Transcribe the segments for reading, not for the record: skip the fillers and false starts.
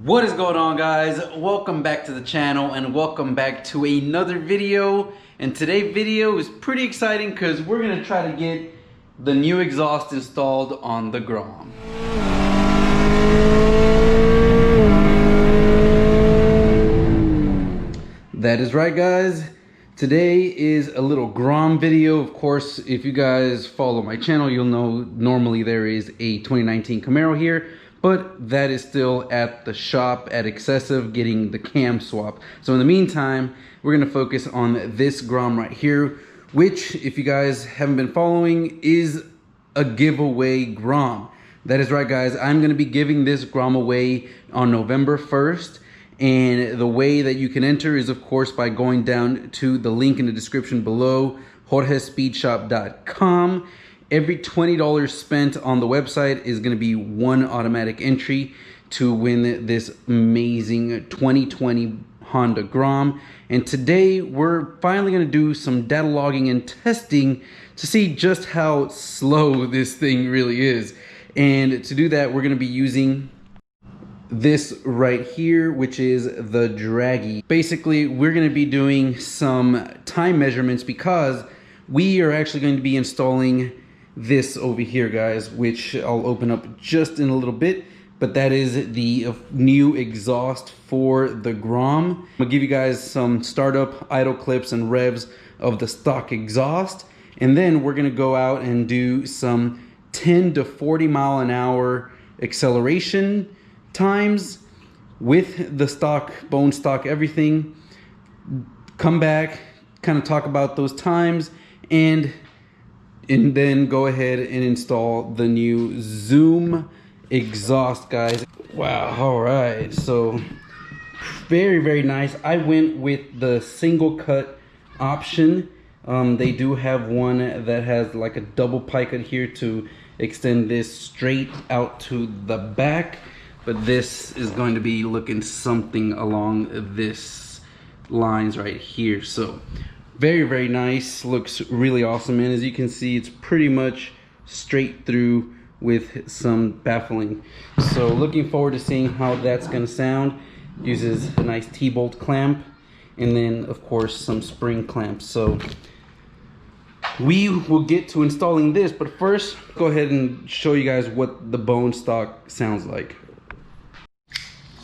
What is going on, guys? Welcome back to the channel and welcome back to another video. And today's video is pretty exciting because we're gonna try to get the new exhaust installed on the Grom. That is right, guys. Today is a little Grom video. Of course, if you guys follow my channel, you'll know normally there is a 2019 Camaro here, but that is still at the shop at Excessive getting the cam swap. So in the meantime, we're gonna focus on this Grom right here, which, if you guys haven't been following, is a giveaway Grom. That is right, guys. I'm gonna be giving this Grom away on November 1st. And the way that you can enter is, of course, by going down to the link in the description below, jorgespeedshop.com. Every $20 spent on the website is going to be one automatic entry to win this amazing 2020 Honda Grom. And today we're finally going to do some data logging and testing to see just how slow this thing really is. And to do that, we're going to be using this right here, which is the Draggy. Basically, we're going to be doing some time measurements because we are actually going to be installing this over here, guys, which I'll open up just in a little bit. But that is the new exhaust for the Grom. I'll give you guys some startup idle clips and revs of the stock exhaust, and then we're going to go out and do some 10 to 40 mile an hour acceleration times with the stock, bone stock, everything. Come back, kind of talk about those times, and then go ahead and install the new Zoom exhaust, guys. Wow, all right, so very nice. I went with the single cut option. They do have one that has like a double pike here to extend this straight out to the back. But this is going to be looking something along this lines right here. So very nice, looks really awesome. And as you can see, it's pretty much straight through with some baffling. So looking forward to seeing how that's going to sound. Uses a nice T-bolt clamp and then of course some spring clamps. So we will get to installing this, but first go ahead and show you guys what the bone stock sounds like.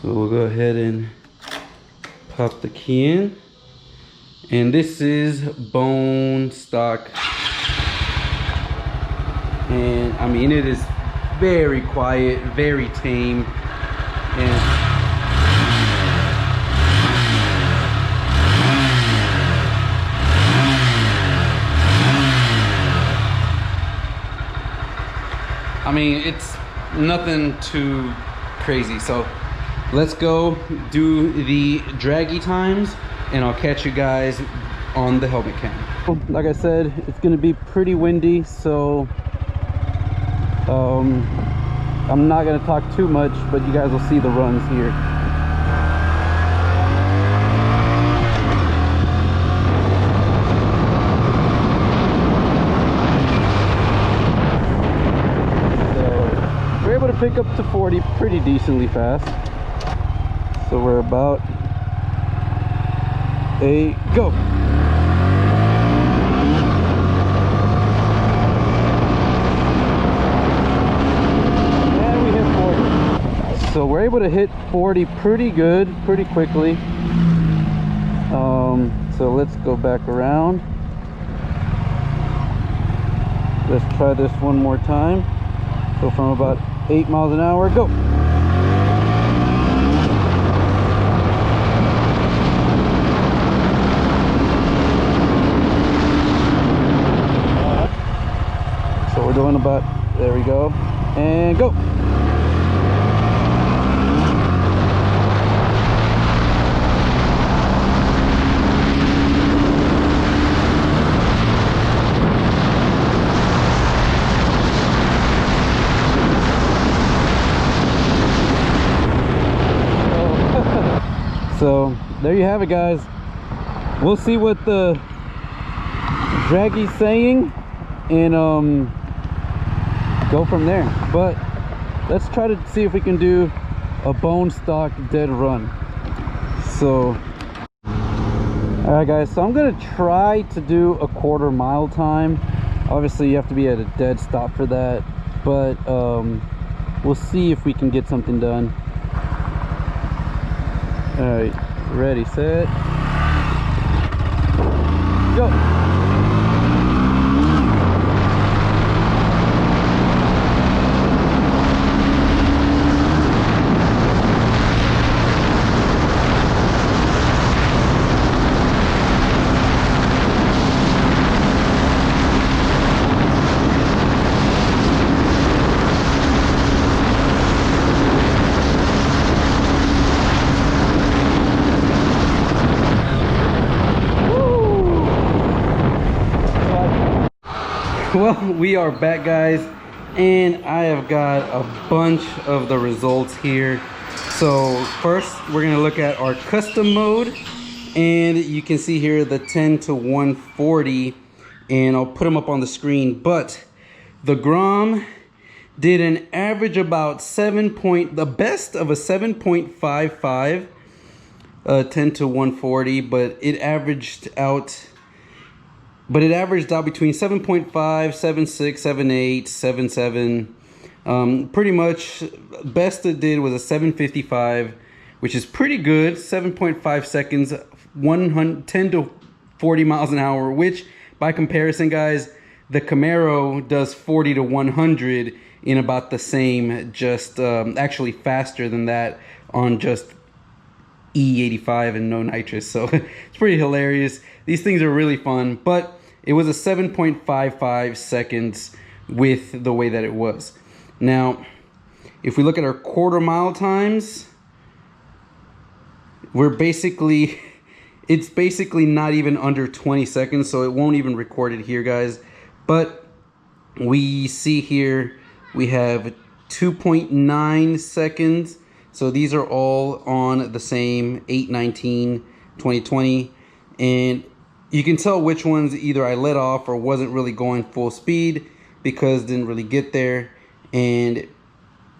So we'll go ahead and pop the key in. And this is bone stock. And I mean, it is very quiet, very tame. And I mean, it's nothing too crazy. So let's go do the Draggy times and I'll catch you guys on the helmet cam. Like I said, it's gonna be pretty windy, so I'm not gonna talk too much, but you guys will see the runs here. So we're able to pick up to 40 pretty decently fast. So we're about a go. And we hit 40. So we're able to hit 40 pretty good, pretty quickly. So let's go back around. Let's try this one more time. So from about 8 miles an hour, go. We're doing about, there we go, and go. So there you have it, guys. We'll see what the Draggy's saying and go from there. But let's try to see if we can do a bone stock dead run. So alright guys, so I'm gonna try to do a 1/4 mile time. Obviously you have to be at a dead stop for that, but we'll see if we can get something done. Alright, ready, set, go. Well, we are back guys, and I have got a bunch of the results here. So first we're going to look at our custom mode, and you can see here the 10 to 140, and I'll put them up on the screen. But the Grom did an average about the best of a 7.55 10 to 140, but it averaged out between 7.5, 7.6, 7.8, 7.7. Pretty much best it did was a 7.55, which is pretty good. 7.5 seconds, 10 to 40 miles an hour, which by comparison guys, the Camaro does 40 to 100 in about the same, just actually faster than that on just E85 and no nitrous. So it's pretty hilarious. These things are really fun, but it was a 7.55 seconds with the way that it was. Now, if we look at our 1/4 mile times, it's basically not even under 20 seconds, so it won't even record it here, guys. But we see here we have 2.9 seconds. So these are all on the same 8/19, 2020, and you can tell which ones either I let off or wasn't really going full speed because didn't really get there. And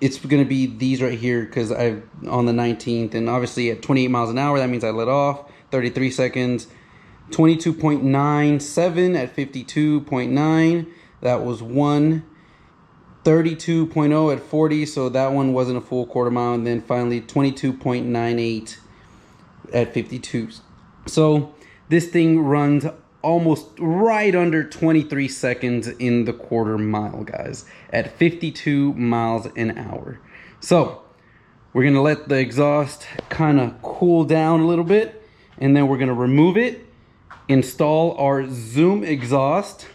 it's going to be these right here because I'm on the 19th, and obviously at 28 miles an hour, that means I let off 33 seconds. 22.97 at 52.9, that was one. 32.0 at 40, so that one wasn't a full 1/4 mile. And then finally 22.98 at 52. So this thing runs almost right under 23 seconds in the 1/4 mile, guys, at 52 miles an hour. So we're gonna let the exhaust kind of cool down a little bit, and then we're gonna remove it, install our Zoom exhaust,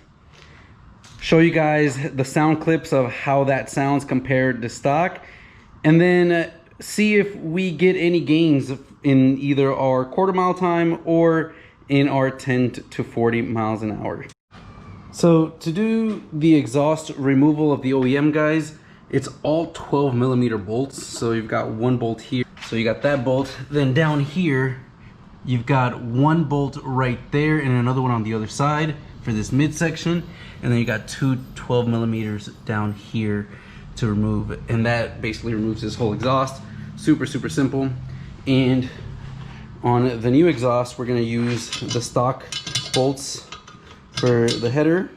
show you guys the sound clips of how that sounds compared to stock, and then see if we get any gains in either our 1/4 mile time or in our 10 to 40 miles an hour. So to do the exhaust removal of the OEM, guys, it's all 12mm bolts. So you've got one bolt here, so you got that bolt, then down here you've got one bolt right there and another one on the other side for this midsection, and then you got two 12mm down here to remove, and that basically removes this whole exhaust. Super simple. And on the new exhaust, we're going to use the stock bolts for the header,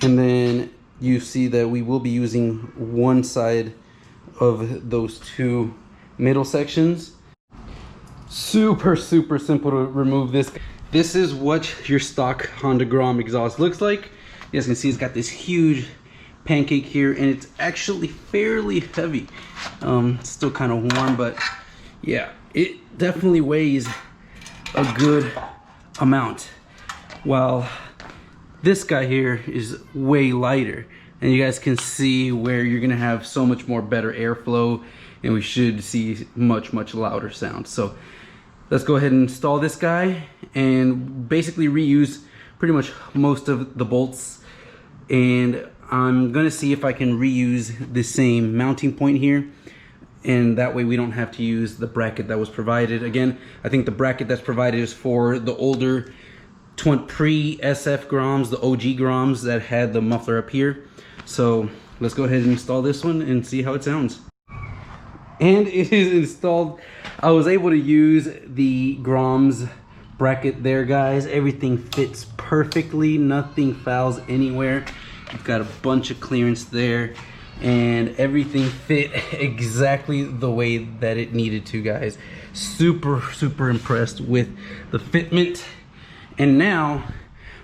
and then you see that we will be using one side of those two middle sections. Super simple to remove this. This is what your stock Honda Grom exhaust looks like. You guys can see it's got this huge pancake here, and it's actually fairly heavy. It's still kind of warm, but yeah, it definitely weighs a good amount, while this guy here is way lighter, and you guys can see where you're gonna have so much more better airflow, and we should see much louder sound. So let's go ahead and install this guy and basically reuse pretty much most of the bolts, and I'm gonna see if I can reuse the same mounting point here, and that way we don't have to use the bracket that was provided. Again, I think the bracket that's provided is for the older pre-SF Groms, the OG Groms that had the muffler up here. So let's go ahead and install this one and see how it sounds. and it is installed. I was able to use the Grom's bracket there, guys. Everything fits perfectly, nothing fouls anywhere. You've got a bunch of clearance there, and everything fit exactly the way that it needed to, guys. Super impressed with the fitment. And now,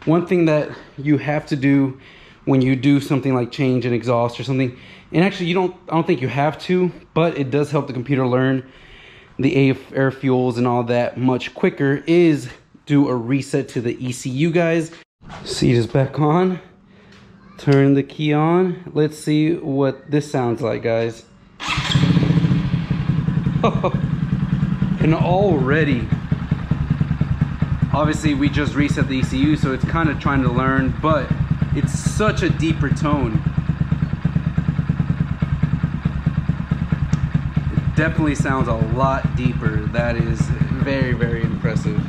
one thing that you have to do when you do something like change an exhaust or something, and actually I don't think you have to, but it does help the computer learn the air fuels and all that much quicker, is do a reset to the ECU, guys. Seat is back on. Turn the key on. Let's see what this sounds like, guys. And already, obviously we just reset the ECU, so it's kind of trying to learn, but it's such a deeper tone. It definitely sounds a lot deeper. That is very impressive.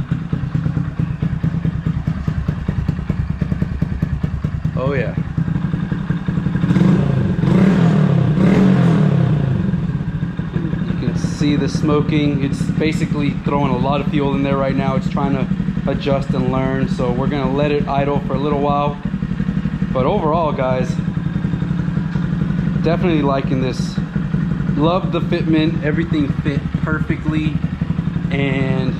Oh yeah. You can see the smoking. It's basically throwing a lot of fuel in there right now. It's trying to adjust and learn, so we're gonna let it idle for a little while. But overall, guys, definitely liking this. Love the fitment. Everything fit perfectly, and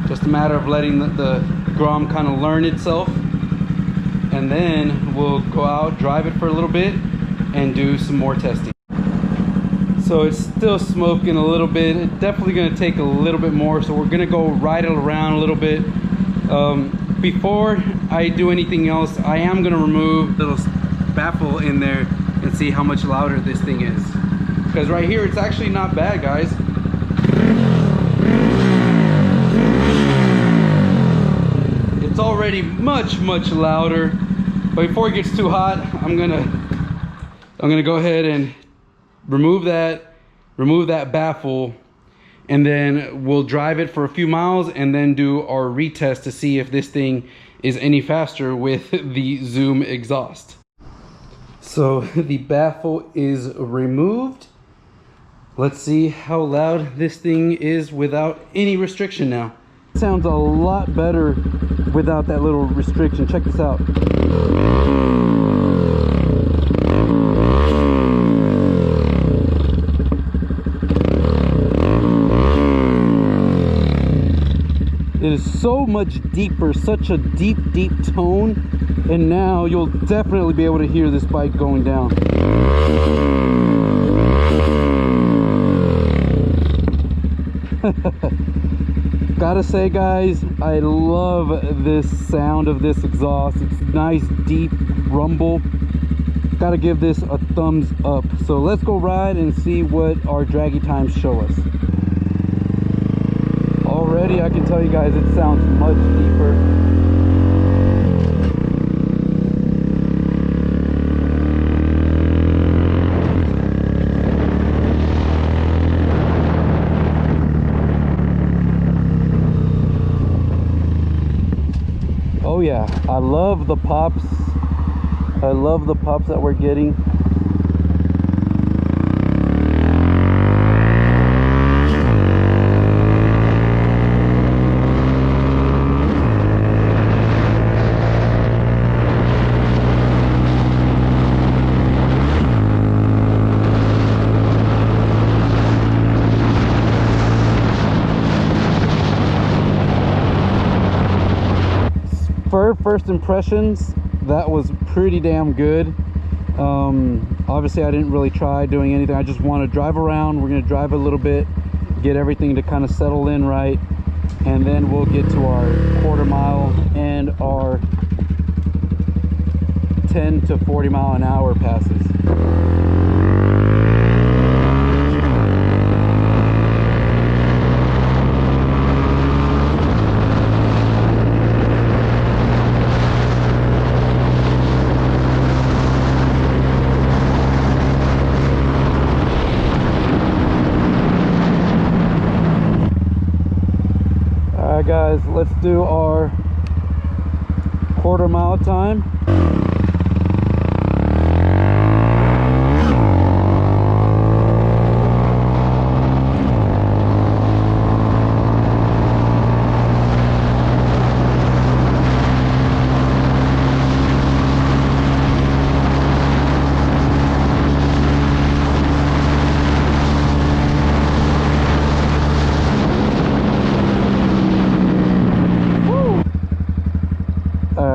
just a matter of letting the Grom kind of learn itself, and then we'll go out, drive it for a little bit, and do some more testing. So it's still smoking a little bit. It's definitely going to take a little bit more, so we're going to go ride it around a little bit. Before I do anything else, I am going to remove the little baffle in there and see how much louder this thing is, because right here it's actually not bad, guys. It's already much louder, but before it gets too hot, I'm gonna go ahead and remove that baffle, and then we'll drive it for a few miles and then do our retest to see if this thing is any faster with the Zoom exhaust. So the baffle is removed. Let's see how loud this thing is without any restriction now. It sounds a lot better without that little restriction. Check this out. It is so much deeper, such a deep tone, and now you'll definitely be able to hear this bike going down. Gotta say, guys, I love this sound of this exhaust. It's nice, deep rumble. Gotta give this a thumbs up. So let's go ride and see what our draggy times show us. Already I can tell you guys it sounds much deeper. Oh yeah, I love the pops. I love the pops that we're getting. For first impressions, that was pretty damn good. Obviously I didn't really try doing anything. I just want to drive around. We're going to drive a little bit, get everything to kind of settle in right, and then we'll get to our quarter mile and our 10 to 40 mile an hour passes. Guys, let's do our quarter mile time.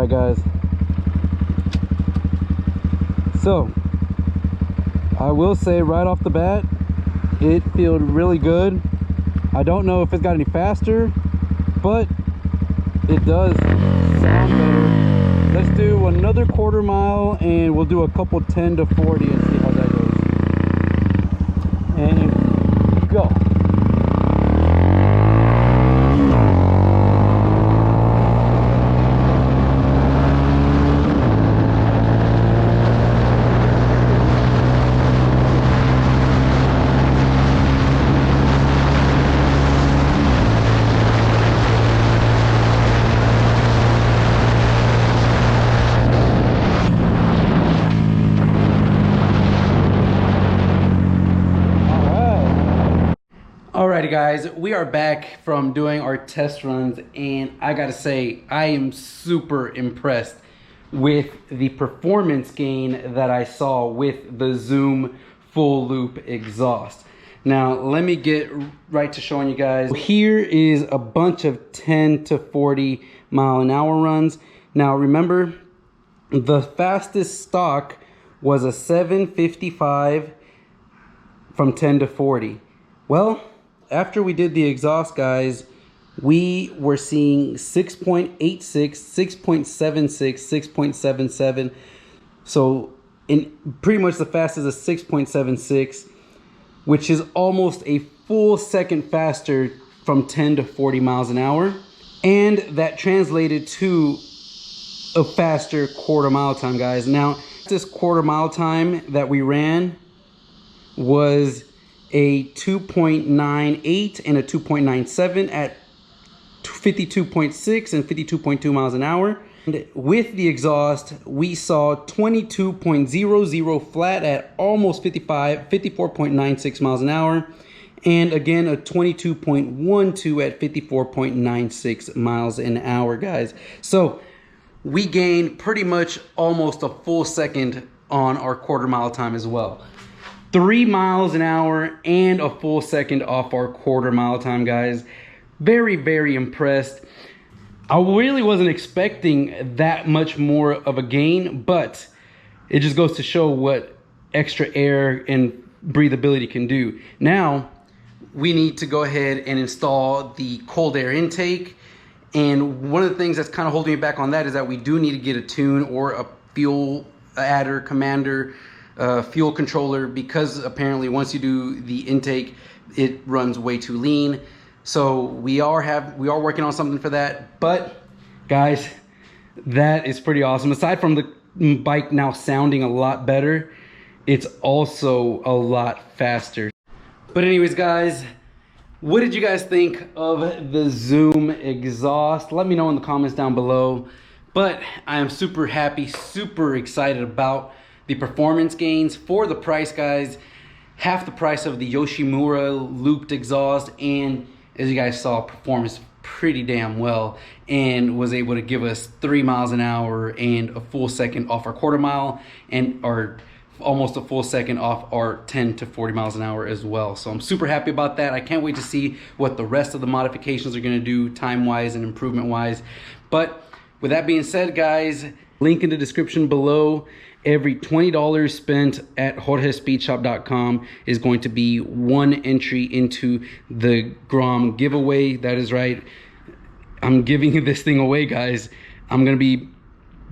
right, guys. So I will say right off the bat, it feels really good. I don't know if it's got any faster, but it does sound better. Let's do another quarter mile and we'll do a couple 10 to 40 and see how that goes. And go. Alrighty guys, we are back from doing our test runs, and I gotta say I am super impressed with the performance gain that I saw with the Zoom full loop exhaust. Now let me get right to showing you guys. Here is a bunch of 10 to 40 mile an hour runs. Now remember, the fastest stock was a 755 from 10 to 40. Well, after we did the exhaust, guys, we were seeing 6.86, 6.76, 6.77. So in pretty much the fastest is 6.76, which is almost a full second faster from 10 to 40 miles an hour. And that translated to a faster quarter mile time, guys. Now, this quarter mile time that we ran was a 2.98 and a 2.97 at 52.6 and 52.2 miles an hour. And with the exhaust, we saw 22.00 flat at almost 54.96 miles an hour. And again, a 22.12 at 54.96 miles an hour, guys. So we gained pretty much almost a full second on our quarter mile time as well. 3 miles an hour and a full second off our quarter mile time, guys. Very, very impressed. I really wasn't expecting that much more of a gain, but it just goes to show what extra air and breathability can do. Now, we need to go ahead and install the cold air intake. And one of the things that's kind of holding me back on that is that we do need to get a tune or a fuel adder, commander, fuel controller, because apparently once you do the intake, it runs way too lean. So we are working on something for that. But guys, that is pretty awesome. Aside from the bike now sounding a lot better, it's also a lot faster. But anyways, guys, what did you guys think of the Zoom exhaust? Let me know in the comments down below. But I am super happy, super excited about the performance gains for the price, guys. Half the price of the Yoshimura looped exhaust, and as you guys saw, performance pretty damn well, and was able to give us 3 miles an hour and a full second off our quarter mile, and our almost a full second off our 10 to 40 miles an hour as well. So I'm super happy about that. I can't wait to see what the rest of the modifications are going to do time-wise and improvement-wise. But with that being said, guys, link in the description below. Every $20 spent at jorgespeedshop.com is going to be 1 entry into the Grom giveaway. That is right. I'm giving this thing away, guys. I'm going to be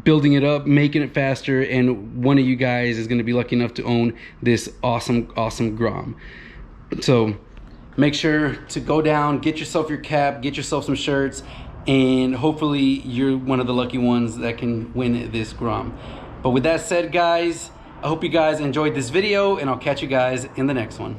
building it up, making it faster, and one of you guys is going to be lucky enough to own this awesome Grom. So make sure to go down, get yourself your cap, get yourself some shirts, and hopefully you're one of the lucky ones that can win this Grom. But with that said, guys, I hope you guys enjoyed this video, and I'll catch you guys in the next one.